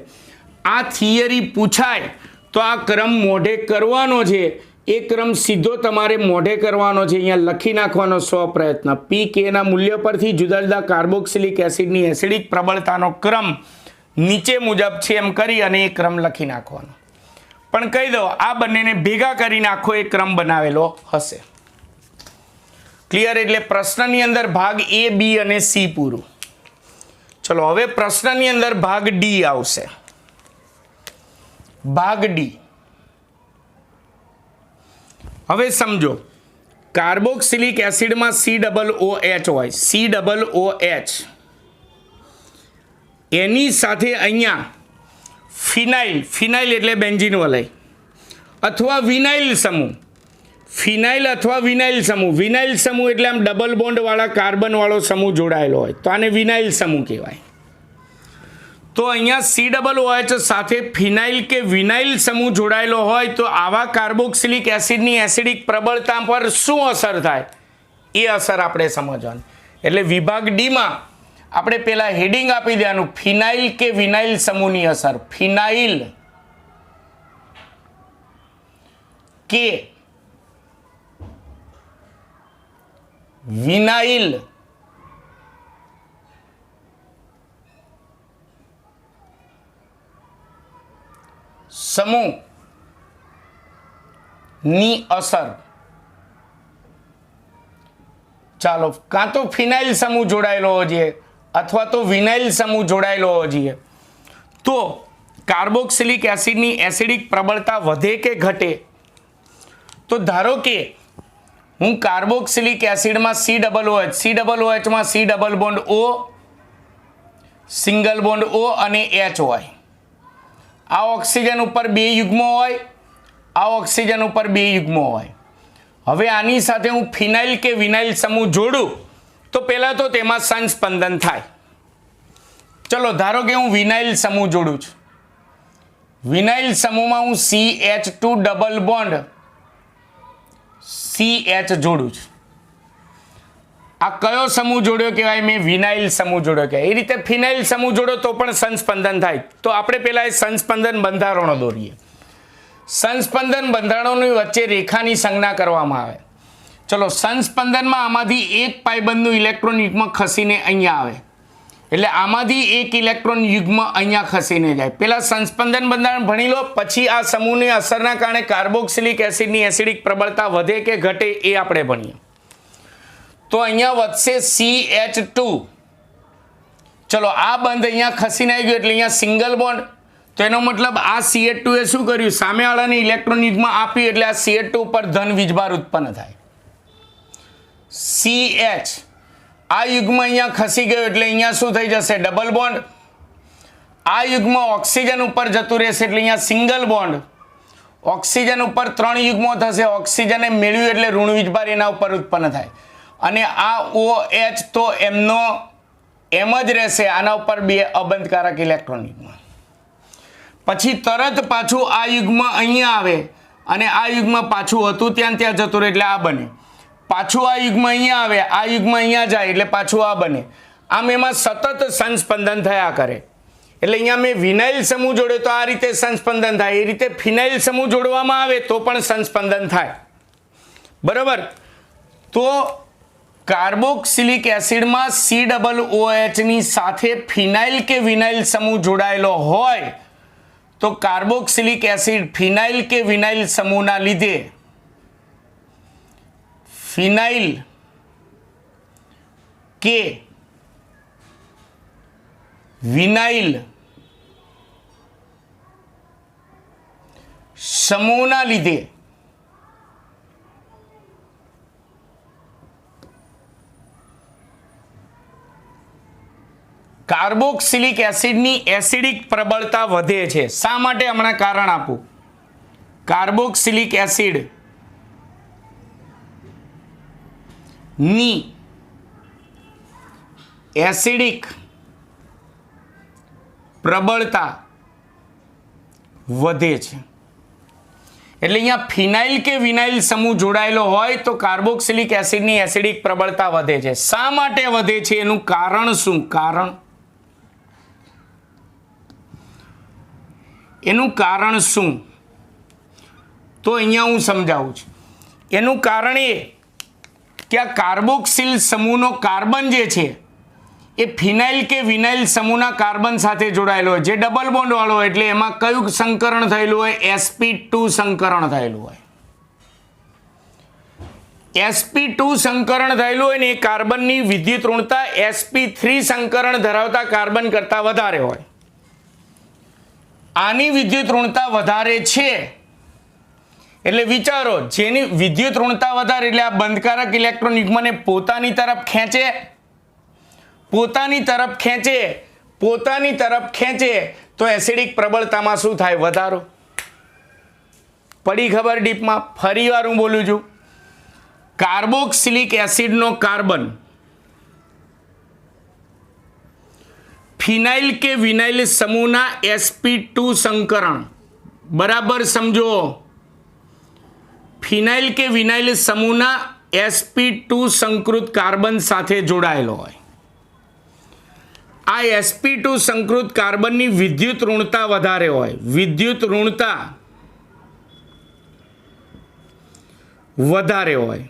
આ થિયરી પૂછાય તો આ ક્રમ મોઢે કરવાનો છે. એ ક્રમ સીધો તમારે મોઢે કરવાનો છે, અહીંયા લખી નાખવાનો સ્વપ્રયત્ન. pKના મૂલ્ય પરથી જુદા જુદા કાર્બોક્સિલિક એસિડની એસિડિક પ્રબળતાનો ક્રમ નીચે મુજબ છે એમ કરી અને એ ક્રમ લખી નાખવાનો. પણ કહી દો, આ બંનેને ભેગા કરીને આખો એક ક્રમ બનાવેલો હશે. ક્લિયર? એટલે પ્રશ્નની અંદર ભાગ A, B અને C પૂરું. ચલો હવે પ્રશ્નની અંદર ભાગ D આવશે. ભાગ D. હવે સમજો, કાર્બોક્સિલિક એસિડમાં COOH હોય, COOH એની સાથે અહીંયા ફિનાઇલ એટલે બેન્ઝીન વલય અથવા વિનાઇલ સમૂહ, ફિનાઇલ અથવા વિનાઇલ સમૂહ એટલે આમ ડબલ બોન્ડ વાળા કાર્બન વાળો સમૂહ જોડાયેલો હોય તો આને વિનાઇલ સમૂહ કહેવાય. તો અહીંયા COOH સાથે ફિનાઇલ કે વિનાઇલ સમૂહ જોડાયેલો હોય તો આવા કાર્બોક્સિલિક એસિડની એસિડિક પ્રબળતા પર શું અસર થાય એ અસર આપણે સમજવાની. એટલે વિભાગ ડીમાં આપણે પેલા હેડિંગ આપી દેવાનું, ફિનાઇલ કે વિનાઇલ સમૂહની અસર. ફિનાઇલ કે વિનાઇલ સમૂહની અસર. ચાલો, કાં તો ફિનાઇલ સમૂહ જોડાયેલો હોવો જોઈએ અથવા તો વિનાઇલ સમૂહ જોડાયેલો હોવો જોઈએ. તો કાર્બોક્સિલિક એસિડની એસિડિક પ્રબળતા વધે કે ઘટે? તો ધારો કે હું કાર્બોક્સિલિક એસિડમાં COOH માં C double bond O, single bond O અને H હોય. આ ઓક્સિજન ઉપર 2 યુગ્મો હોય, આ ઓક્સિજન ઉપર 2 યુગ્મો હોય. હવે આની સાથે હું ફિનાઇલ કે વિનાઇલ સમૂહ જોડું તો પહેલાં તો તેમાં સંસ્પંદન થાય. ચલો ધારો કે હું વિનાઇલ સમૂહ જોડું છું. વિનાઇલ સમૂહમાં હું CH2 ડબલ બોન્ડ CH જોડું છું. આ કયો સમૂહ જોડ્યો કહેવાય? મેં વિનાઇલ સમૂહ જોડ્યો કહેવાય. એ રીતે ફિનાઇલ સમૂહ જોડો તો પણ સંસ્પંદન થાય. તો આપણે પહેલાં એ સંસ્પંદન બંધારણો દોરીએ. સંસ્પંદન બંધારણોની વચ્ચે રેખાની સંજ્ઞા કરવામાં આવે. ચલો સંસ્પંદનમાં આમાંથી એક પાયબંધનું ઇલેક્ટ્રોન યુગ્મ ખસીને અહીંયા આવે, એટલે આમાંથી એક ઇલેક્ટ્રોન યુગ્મ અહીંયા ખસીને જાય. પહેલા સંસ્પંદન બંધારણ ભણી લો, પછી આ સમૂહની અસરના કારણે કાર્બોક્સિલિક એસિડની એસિડિક પ્રબળતા વધે કે ઘટે એ આપણે ભણીએ. તો અહીંયા વધશે CH2. ચલો આ બંધ અહીંયા ખસીને આવી ગયો એટલે અહીંયા સિંગલ બોન્ડ. તો એનો મતલબ આ CH2 એ શું કર્યું? સામેવાળાને ઇલેક્ટ્રોન યુગ્મ આપ્યું એટલે આ CH2 ઉપર ધન વીજભાર ઉત્પન્ન થાય. CH આ યુગ્મ અહીંયા ખસી ગયો એટલે અહીંયા શું થઈ જશે? Double bond. આ યુગ્મ ઓક્સિજન ઉપર જતું રહેશે એટલે અહીંયા સિંગલ બોન્ડ. ઓક્સિજન ઉપર 3 યુગ્મો થશે, ઓક્સિજને મેળવ્યું એટલે ઋણ વીજભાર એના ઉપર ઉત્પન્ન થાય. અને આ OH તો એમનો એમ જ રહેશે, આના ઉપર 2 અબંધકારક ઇલેક્ટ્રોન યુગ્મ. પછી તરત પાછું આ યુગ્મ અહીંયા આવે અને આ યુગ્મ પાછું હતું ત્યાં જતું રહે એટલે આ બને. પાછું આ યુગ્મ અહીંયા આવે, આ યુગ્મ અહીંયા જાય એટલે પાછું આ બને. આમ એમાં સતત સંસ્પંદન થયા કરે. એટલે અહીંયા મેં વિનાઇલ સમૂહ જોડ્યો તો આ રીતે સંસ્પંદન થાય. એ રીતે ફિનાઇલ સમૂહ જોડવામાં આવે તો પણ સંસ્પંદન થાય. બરાબર. તો કાર્બોક્સિલિક એસિડમાં COOH ની સાથે ફિનાઇલ કે વિનાઇલ સમૂહ જોડાયેલો હોય તો કાર્બોક્સિલિક એસિડ ફિનાઇલ કે વિનાઇલ સમૂહના લીધે ફિનાઇલ કે વિનાઇલ સમૂહના લીધે કાર્બોક્સિલિક એસિડની એસિડિક પ્રબળતા વધે છે. શા માટે? હમણાં કારણ આપું. કાર્બોક્સિલિક એસિડ ની એસિડિક પ્રબળતા વધે છે. એટલે અહીંયા ફિનાઇલ કે વિનાઇલ સમૂહ જોડાયેલો હોય તો કાર્બોક્સિલિક એસિડની એસિડિક પ્રબળતા વધે છે. શા માટે વધે છે? એનું કારણ શું? એનું કારણ શું? તો અહીંયા હું સમજાવું છું. એનું કારણ એ કે આ કાર્બોક્સિલ સમૂહનો કાર્બન જે છે એ ફિનાઇલ કે વિનાઇલ સમૂહના કાર્બન સાથે જોડાયેલો હોય, જે ડબલ બોન્ડ વાળો હોય. એટલે એમાં કયું સંકરણ થયેલું હોય? sp2 સંકરણ થયેલું હોય. sp2 સંકરણ થયેલું હોય ને એ કાર્બનની વિદ્યુત ઋણતા sp3 સંકરણ ધરાવતા કાર્બન કરતાં વધારે હોય. આની વિદ્યુત ઋણતા વધારે છે એટલે વિચારો, જેની વિદ્યુત ઋણતા વધારે એટલે આ બંધકારક ઇલેક્ટ્રોન યુગ્મને પોતાની તરફ ખેંચે તો એસિડિક પ્રબળતામાં શું થાય? વધારો. પડી ખબર ડીપમાં? ફરી વાર હું બોલું છું. કાર્બોક્સિલિક એસિડનો કાર્બન ફિનાઇલ કે વિનાઇલ સમૂહના sp2 સંકરણ, બરાબર સમજો, ફિનાઇલ કે વિનાઇલ સમૂહના sp2 સંકૃત કાર્બન સાથે જોડાયેલો હોય. આ sp2 સંકૃત કાર્બનની વિદ્યુત ઋણતા વધારે હોય. વિદ્યુત ઋણતા વધારે હોય.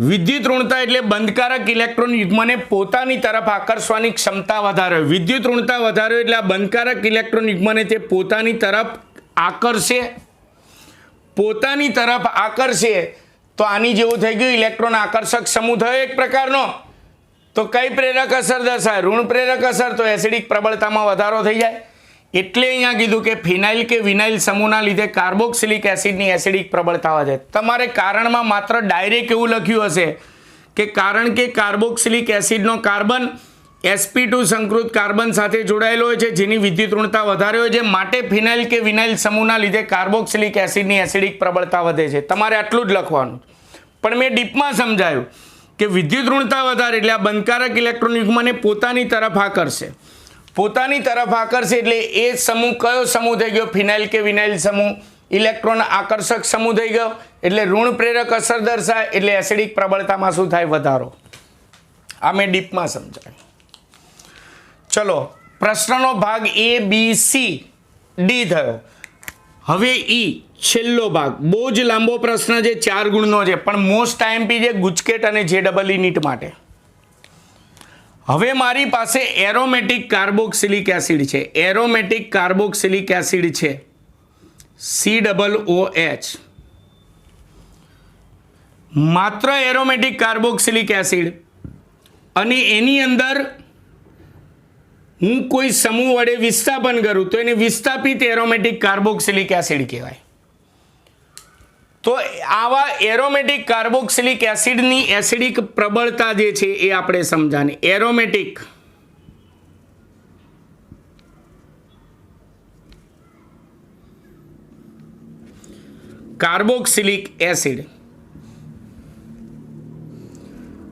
વિદ્યુત ઋણતા એટલે બંધકારક ઇલેક્ટ્રોન યુગ્મને પોતાની તરફ આકર્ષવાની ક્ષમતા વધારે હોય. વિદ્યુત ઋણતા વધારે હોય એટલે આ બંધકારક ઇલેક્ટ્રોન યુગ્મને તે પોતાની તરફ આકર્ષે તો આની જેવું થઈ ગયું. ઇલેક્ટ્રોન આકર્ષક સમૂહ થયો એક પ્રકારનો. તો કઈ પ્રેરક અસર દર્શાવે? ઋણ પ્રેરક અસર. તો એસિડિક પ્રબળતામાં વધારો થઈ જાય. એટલે અહીંયા કીધું કે ફિનાઇલ કે વિનાઇલ સમૂહના લીધે કાર્બોક્સિલિક એસિડની એસિડિક પ્રબળતા વધે. તમારે કારણમાં માત્ર ડાયરેક્ટ એવું લખ્યું હશે કે કારણ કે કાર્બોક્સિલિક એસિડનો કાર્બન sp2 સંકૃત કાર્બન સાથે જોડાયેલો હોય છે જેની વિદ્યુત ઋણતા વધારે હોય છે, માટે ફિનાઇલ કે વિનાઇલ સમૂહના લીધે કાર્બોક્સિલિક એસિડની એસિડિક પ્રબળતા વધે છે. તમારે આટલું જ લખવાનું. પણ મેં ડીપમાં સમજાયું કે વિદ્યુત ઋણતા વધારે એટલે આ બંધકારક ઇલેક્ટ્રોન યુગ્મને પોતાની તરફ આકર્ષે. પોતાની તરફ આકર્ષે એટલે એ સમૂહ કયો સમૂહ થઈ ગયો? ફિનાઇલ કે વિનાઇલ સમૂહ. ઇલેક્ટ્રોન આકર્ષક સમૂહ થઈ ગયો એટલે ઋણ પ્રેરક અસર દર્શાય એટલે એસિડિક પ્રબળતામાં શું થાય? વધારો. આ મેં ડીપમાં સમજાયું. ચલો, પ્રશ્નનો ભાગ A, B, C, D થયો. હવે ઈ છેલ્લો ભાગ. બહુ જ લાંબો પ્રશ્ન છે, 4 ગુણનો છે, પણ મોસ્ટ આઈએમપી છે ગુજકેટ અને JEE નીટ માટે. હવે મારી પાસે એરોમેટિક કાર્બોક્સિલિક એસિડ છે. એરોમેટિક કાર્બોક્સિલિક એસિડ છે COOH. માત્ર એરોમેટિક કાર્બોક્સિલિક એસિડ અને એની અંદર હું કોઈ સમૂહ વડે વિસ્થાપન કરું તો એને વિસ્થાપિત એરોમેટિક કાર્બોક્સિલિક એસિડ કહેવાય. તો આવા એરોમેટિક કાર્બોક્સિલિક એસિડની એસિડિક પ્રબળતા જે છે એ આપણે સમજાની. એરોમેટિક કાર્બોક્સિલિક એસિડ,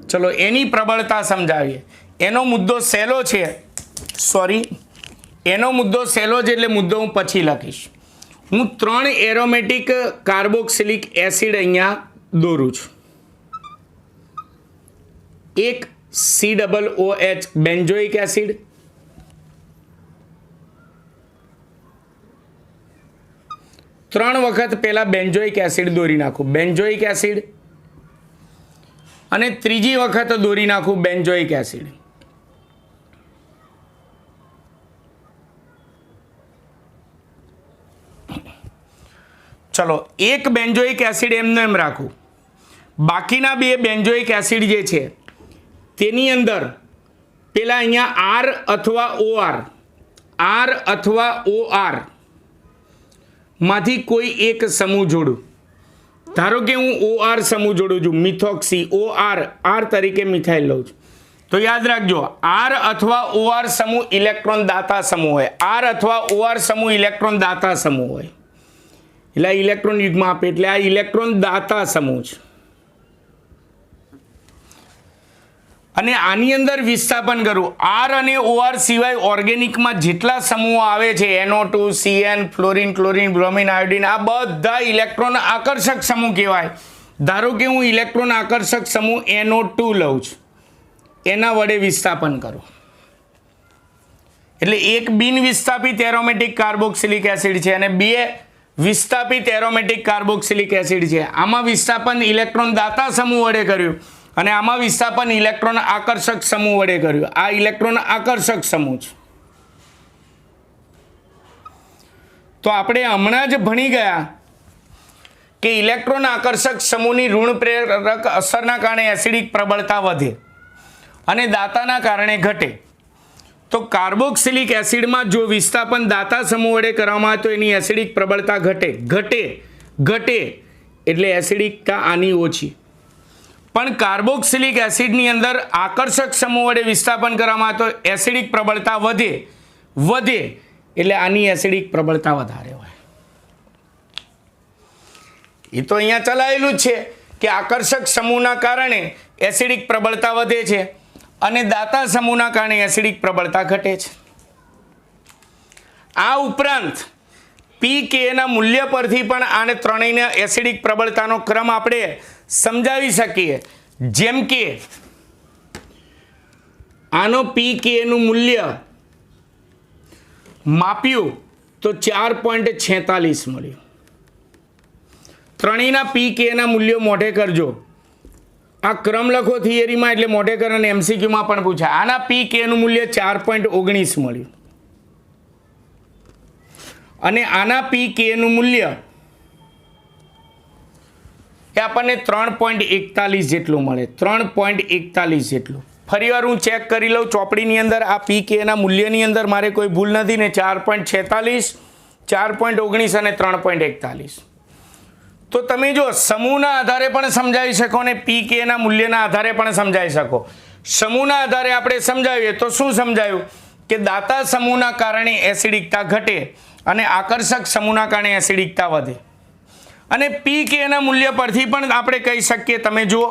ચલો એની પ્રબળતા સમજાવીએ. એનો મુદ્દો સહેલો છે, એનો મુદ્દો સહેલો છે એટલે મુદ્દો હું પછી લખીશ. હું 3 એરોમેટિક કાર્બોક્સિલિક એસિડ અહીંયા દોરું છું. એક COOH બેન્ઝોઇક એસિડ, ત્રણ વખત પહેલા બેન્ઝોઇક એસિડ દોરી નાખું, બેન્ઝોઇક એસિડ, અને ત્રીજી વખત દોરી નાખું બેન્ઝોઇક એસિડ. ચલો, એક બેન્ઝોઇક એસિડ એમને એમ રાખું. બાકીના 2 બેન્ઝોઇક એસિડ જે છે તેની અંદર પેલા અહીંયા R અથવા OR માંથી કોઈ એક સમૂહ જોડું. ધારો કે હું OR સમૂહ જોડું છું, મિથોક્સી OR તરીકે મિથાઇલ લઉં છું. તો યાદ રાખજો, R અથવા OR સમૂહ ઇલેક્ટ્રોન દાતા સમૂહ હોય. R અથવા OR સમૂહ ઇલેક્ટ્રોન દાતા સમૂહ હોય. એટલે આ ઇલેક્ટ્રોન યુગ્મ આપે એટલે આ ઇલેક્ટ્રોન દાતા સમૂહ છે. અને આની અંદર વિસ્થાપન કરું. R અને OR સિવાય ઓર્ગેનિકમાં જેટલા સમૂહો આવે છે NO2, CN, fluorine, chlorine, bromine, iodine, આ બધા ઇલેક્ટ્રોન આકર્ષક સમૂહ કહેવાય. ધારો કે હું ઇલેક્ટ્રોન આકર્ષક સમૂહ NO2 લઉં છું, એના વડે વિસ્થાપન કરું. એટલે એક બિન વિસ્થાપિત એરોમેટિક કાર્બોક્સિલિક એસિડ છે અને 2 વિસ્થાપિત એરોમેટિક કાર્બોક્સિલિક એસિડ છે. આમાં વિસ્થાપન ઇલેક્ટ્રોન દાતા સમૂહ વડે કર્યું અને આમાં વિસ્થાપન ઇલેક્ટ્રોન આકર્ષક સમૂહ વડે કર્યું. આ ઇલેક્ટ્રોન આકર્ષક સમૂહ છે. તો આપણે હમણાં જ ભણી ગયા કે ઇલેક્ટ્રોન આકર્ષક સમૂહની ઋણ પ્રેરક અસરના કારણે એસિડિક પ્રબળતા વધે અને દાતાના કારણે ઘટે. તો કાર્બોક્સિલિક એસિડમાં જો વિસ્થાપન દાતા સમૂહ વડે કરવામાં આવે તો એની એસિડિક પ્રબળતા ઘટે એટલે એસિડિકતા આની ઓછી. પણ કાર્બોક્સિલિક એસિડની અંદર આકર્ષક સમૂહ વડે વિસ્થાપન કરવામાં આવે તો એસિડિક પ્રબળતા વધે એટલે આની એસિડિક પ્રબળતા વધારે હોય. એ તો અહીંયા ચલાયેલું જ છે કે આકર્ષક સમૂહના કારણે એસિડિક પ્રબળતા વધે છે અને દાતા સમૂહના કારણે એસિડિક પ્રબળતા ઘટે છે. આ ઉપરાંત pK ના મૂલ્ય પરથી પણ આને ત્રણેયના એસિડિક પ્રબળતાનો ક્રમ આપણે સમજાવી શકીએ. જેમ કે આનો pK નું મૂલ્ય માપ્યું તો 4.46 મળ્યું. ત્રણેયના pK ના મૂલ્યો મોઢે કરજો. આ ક્રમ લખો થિયરીમાં એટલે મોઢે કરો અને MCQમાં પણ પૂછાય. આના pK નું મૂલ્ય 4.19 મળ્યું અને આના pK નું મૂલ્ય એ આપણને 3.41 જેટલું મળે. 3.41 જેટલું. ફરીવાર હું ચેક કરી લઉં ચોપડીની અંદર આ પી કેના મૂલ્યની અંદર મારે કોઈ ભૂલ નથી ને 4.46, 4.19 અને 3.41. તો તમે જો સમૂહના આધારે પણ સમજાવી શકો ને પી કેના મૂલ્યના આધારે પણ સમજાવી શકો. સમૂહના આધારે આપણે સમજાવીએ તો શું સમજાયું કે દાતા સમૂહના કારણે એસિડિકતા ઘટે અને આકર્ષક સમૂહના કારણે એસિડિકતા વધે. અને પી કેના મૂલ્ય પરથી પણ આપણે કહી શકીએ, તમે જુઓ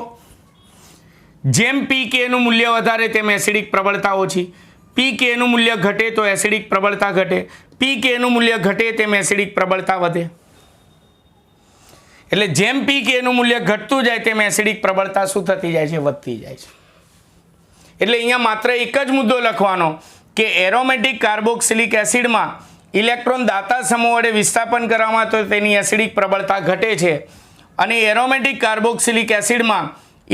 જેમ પી કેનું મૂલ્ય વધારે તેમ એસિડિક પ્રબળતા ઓછી, પી કેનું મૂલ્ય ઘટે તો એસિડિક પ્રબળતા ઘટે, પી કેનું મૂલ્ય ઘટે તેમ એસિડિક પ્રબળતા વધે. એટલે જેમ પી કેનું મૂલ્ય ઘટતું જાય તેમ એસિડિક પ્રબળતા શું થતી જાય છે? વધતી જાય છે. એટલે અહીંયા માત્ર એક જ મુદ્દો લખવાનો કે એરોમેટિક કાર્બોક્સિલિક એસિડમાં ઇલેક્ટ્રોન દાતા સમૂહ વડે વિસ્થાપન કરવામાં તો તેની એસિડિક પ્રબળતા ઘટે છે અને એરોમેટિક કાર્બોક્સિલિક એસિડમાં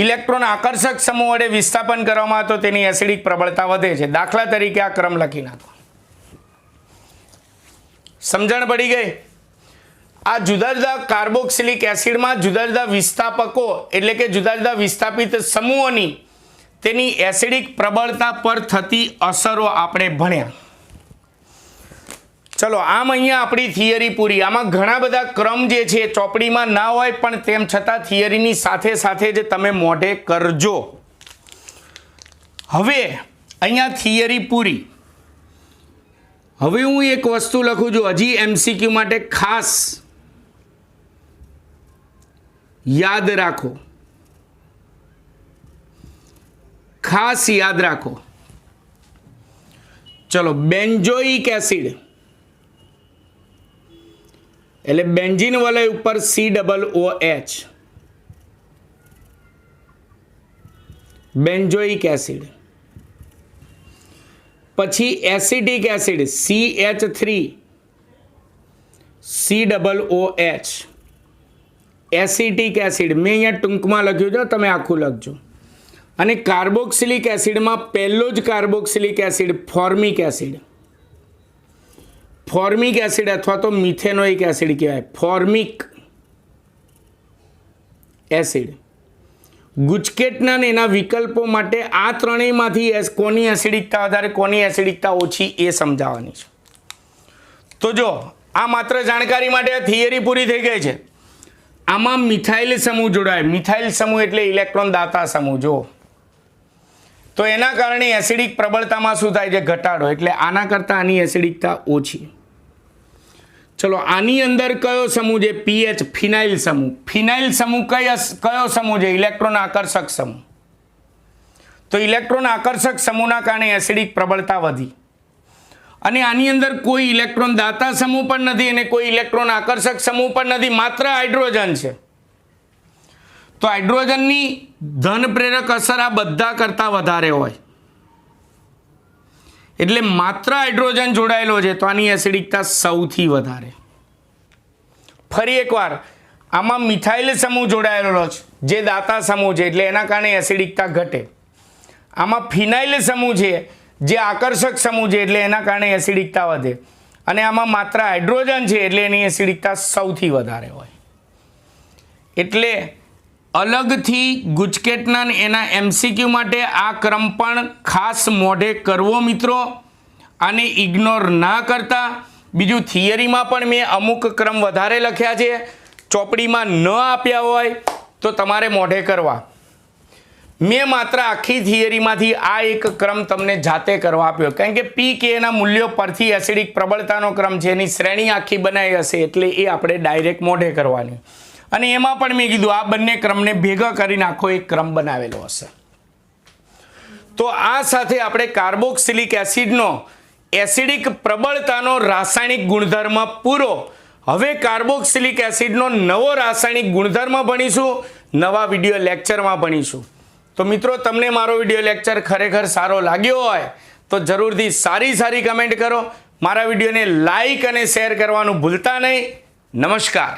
ઇલેક્ટ્રોન આકર્ષક સમૂહ વડે વિસ્થાપન કરવામાં તો તેની એસિડિક પ્રબળતા વધે છે. દાખલા તરીકે આ ક્રમ લખી નાખો. સમજણ પડી ગઈ? આ જુદા જુદા કાર્બોક્સિલિક એસિડમાં જુદા જુદા વિસ્થાપકો એટલે કે જુદા જુદા વિસ્થાપિત સમૂહોની તેની એસિડિક પ્રબળતા પર થતી અસરો આપણે ભણ્યા. ચલો આમ અહીંયા આપણી થિયરી પૂરી. આમાં ઘણા બધા ક્રમ જે છે ચોપડીમાં ના હોય પણ તેમ છતાં થિયરીની સાથે સાથે જ તમે મોઢે કરજો. હવે અહીંયા થિયરી પૂરી. હવે હું એક વસ્તુ લખું છું હજી એમસીક્યુ માટે ખાસ યાદ રાખો, ખાસ યાદ રાખો. ચલો બેન્ઝોઇક એસિડ એટલે બેન્ઝીન વલય ઉપર COOH, બેન્ઝોઇક એસિડ. પછી acetic acid CH3COOH, acetic acid મેં અહીંયા ટૂંકમાં લખ્યું છે, તમે આખું લખજો. અને કાર્બોક્સિલિક એસિડમાં પહેલો જ carboxylic acid formic acid, formic acid અથવા તો મિથેનોઇક એસિડ કહેવાય. ફોર્મિક એસિડ ગુજકેટના એના વિકલ્પો માટે આ ત્રણેયમાંથી કોની એસિડિકતા વધારે કોની એસિડિકતા ઓછી એ સમજાવવાની છે. તો જો આ માત્ર જાણકારી માટે થિયરી પૂરી થઈ ગઈ છે. આમાં મિથાઇલ સમૂહ જોડાય. મિથાઇલ સમૂહ એટલે ઇલેક્ટ્રોન દાતા સમૂહ. જો તો એના કારણે એસિડિક પ્રબળતામાં શું થાય છે? ઘટાડો. એટલે આના કરતાં આની એસિડિકતા ઓછી. ચલો આની અંદર કયો સમૂહ છે? પીએચ, ફિનાઇલ સમૂહ. ફિનાઇલ સમૂહ કયો સમૂહ છે? ઇલેક્ટ્રોન આકર્ષક સમૂહ. તો ઇલેક્ટ્રોન આકર્ષક સમૂહના કારણે એસિડિક પ્રબળતા વધી. અને આની અંદર કોઈ ઇલેક્ટ્રોન દાતા સમૂહ પણ નથી અને કોઈ ઇલેક્ટ્રોન આકર્ષક સમૂહ પણ નથી, માત્ર હાઇડ્રોજન છે. તો હાઇડ્રોજનની ધન પ્રેરક અસર આ બધા કરતાં વધારે હોય એટલે માત્ર હાઇડ્રોજન જોડાયેલો છે તો આની એસિડિકતા સૌથી વધારે. ફરી એકવાર આમાં મિથાઇલ સમૂહ જોડાયેલો છે જે દાતા સમૂહ છે એટલે એના કારણે એસિડિકતા ઘટે. આમાં ફિનાઇલ સમૂહ છે જે આકર્ષક સમૂહ છે એટલે એના કારણે એસિડિકતા વધે. અને આમાં માત્ર હાઇડ્રોજન છે એટલે એની એસિડિકતા સૌથી વધારે હોય. એટલે અલગથી ગુજકેટના એના એમસીક્યુ માટે આ ક્રમ પણ ખાસ મોઢે કરવો મિત્રો, આને ઇગ્નોર ના કરતા. બીજું થિયરીમાં પણ મેં અમુક ક્રમ વધારે લખ્યા છે, ચોપડીમાં ન આપ્યા હોય તો તમારે મોઢે કરવા. મેં માત્ર આખી થિયરીમાંથી આ એક ક્રમ તમને જાતે કરવા આપ્યો, કારણ કે પી કેના મૂલ્યો પરથી એસિડિક પ્રબળતાનો ક્રમ છે એની શ્રેણી આખી બનાવી હશે એટલે એ આપણે ડાયરેક્ટ મોઢે કરવાની. અને એમાં પણ મેં કીધું આ બંને ક્રમને ભેગા કરીને આખો એક ક્રમ બનાવેલો હશે. તો આ સાથે આપણે કાર્બોક્સિલિક એસિડનો એસિડિક પ્રબળતાનો રાસાયણિક ગુણધર્મ પૂરો. હવે કાર્બોક્સિલિક એસિડનો નવો રાસાયણિક ગુણધર્મ ભણીશું, નવા વિડીયો લેક્ચરમાં ભણીશું. તો મિત્રો તમને મારો વિડીયો લેક્ચર ખરેખર સારો લાગ્યો હોય તો જરૂરથી સારી કમેન્ટ કરો. મારા વિડીયોને લાઈક અને શેર કરવાનું ભૂલતા નહીં. નમસ્કાર.